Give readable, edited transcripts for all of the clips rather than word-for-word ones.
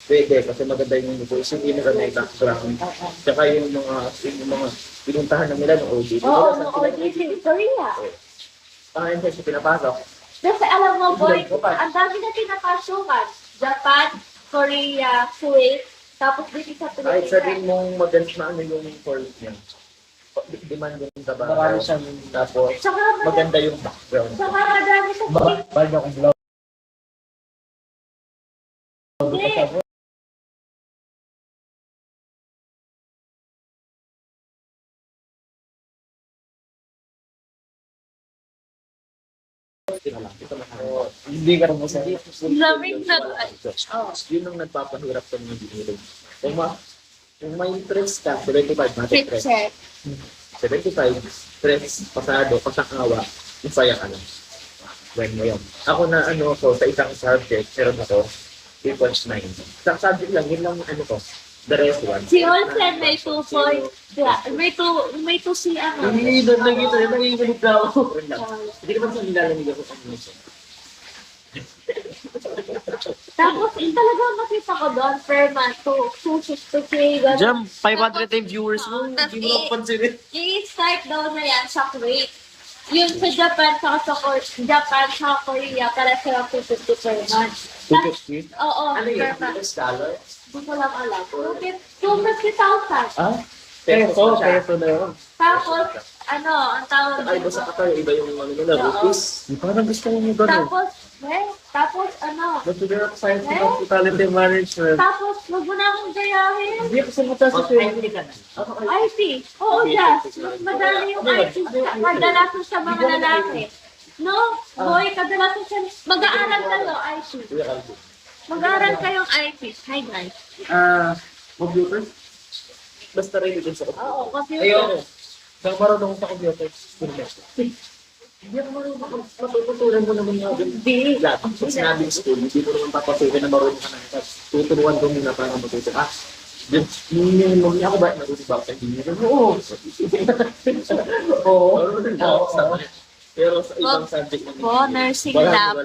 Pwede, kasi maganda yung uniform. Hindi maganda yung background. Tsaka yung mga pinuntahan na nila ng OJT. Oo, no, OJT, Korea. Pangayon siya pinapasok. Kasi alam mo, boy, ang dami na pinapasukan. Japan, Korea, Kuwait, tapos dito sa Kahit Pilipinas. sabihin mong maganda na ano yung course niya. Demand yung trabaho. Marami siyang Tapos, Tsaka maganda yung background. Tsaka madami sa bahal na kung vlog. Hindi. Hindi ka rin masaya. Lamig na. Yun ang nagpapahirap sa mga engineering. Kung may interest ka, 75, natin Fit stress. check. 75, stress, pasado, pasakawa, isaya ka lang. When mo yun. Ako na sa isang subject, meron ako 3.9. Isang subject lang, yun lang ano ko. The rest one. Si Olsen may 2 point. May 2 si ano. Hindi, nakita yun, nanginginig na ako. Yun lang. Hindi naman sa nilalamig ako sa mga. Tapos, yung talaga makita ko doon, per month, 260K. gano'n. Jam, 500 yung viewers mo. Hindi mo napapansin. I-start daw na yan sa Kuwait. Yung sa Japan, sa Korea, para sa 250 per month. 250? Oo, Ano yun? per month. US dollar? Hindi ko lang alam. 250,000. Ah? Peso na yun. Tapos, ang tawag Ay, dito. basta ka iba yung nila, rupees. Parang gusto mo yung gano'n. Tapos, Bachelor of Science in Hospitality Management. tapos, wag mo na akong gayahin. Hindi ako sa mata sa IT. Oo, Jazz. Mas madali yung IT. Kadalasan sa mga lalaki. No? Boy, kadalasan sa... Mag-aaral kayo, IT. Mag-aaral kayong IT. Hi, guys. Computer? Basta rin din sa Oo, kasi... Ayun. Saan marunong ako sa computer? Hindi ako marunong matututunan mo naman nga din. Hindi. Lahat. Pag sinabing school, hindi mo naman papasukin na marunong ka na. Tuturuan ko muna para matuto. Yung niya ako ba? Marunong ba? Hindi niya. Oo. Oo. Pero sa ibang subject naman. nursing lab.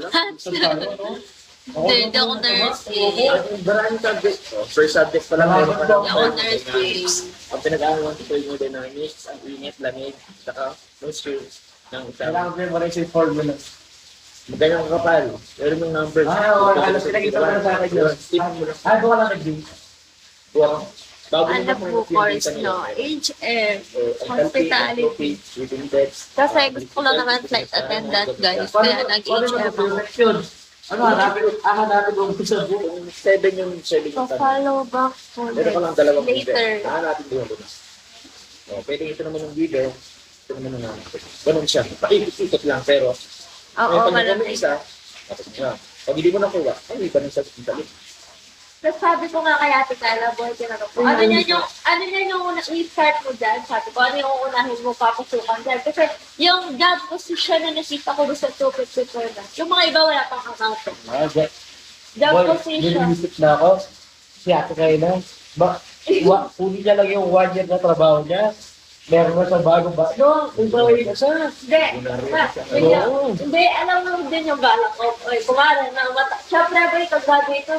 Hindi ako nursing. Maraming subject. First subject pa lang. Meron ka lang. Ako nursing. Ang pinag-aaral ko thermodynamics, ang init, lamig, saka no skills ng exam. Kailangan ko yung maraming sa formula. Ganyan ka kapal. Pero yung number. Oo, alam, pinag-ito ko na sa akin yun. Tip mo lang. Doon ka lang nag-game. Ano po course, no? HM, hospitality. Kasi gusto ko lang naman flight attendant, guys. Kaya nag-HM ako. Ano, hanapin mo sa buong. 7 yung Follow back for Meron ka lang dalawang video. later. Nahanapin ko yun. Pwede ito naman yung video. Ito naman yung ganun siya. Paikot-ikot lang pero Oo, pag malamig. isa, tapos nga. Pag hindi mo nakuha, ay iba nang sa balik. Tapos sabi ko nga kay Ate Carla, boy, tinanong ko, ano niya yung i-start mo dyan? Sabi ko, ano yung unahin mo papasukan dyan? Kasi yung job position na nakita ko doon sa 250 na, yung mga iba wala pang account. Job position. Nilisip na ako. Si Ate Kayla. Huli niya lang yung 1 year na trabaho niya. Meron na sa bago ba? No, kung bawin na siya. Hindi, alam mo din yung balak ko. Oy, kumara na mata. Siyempre, boy, pag-graduate mo,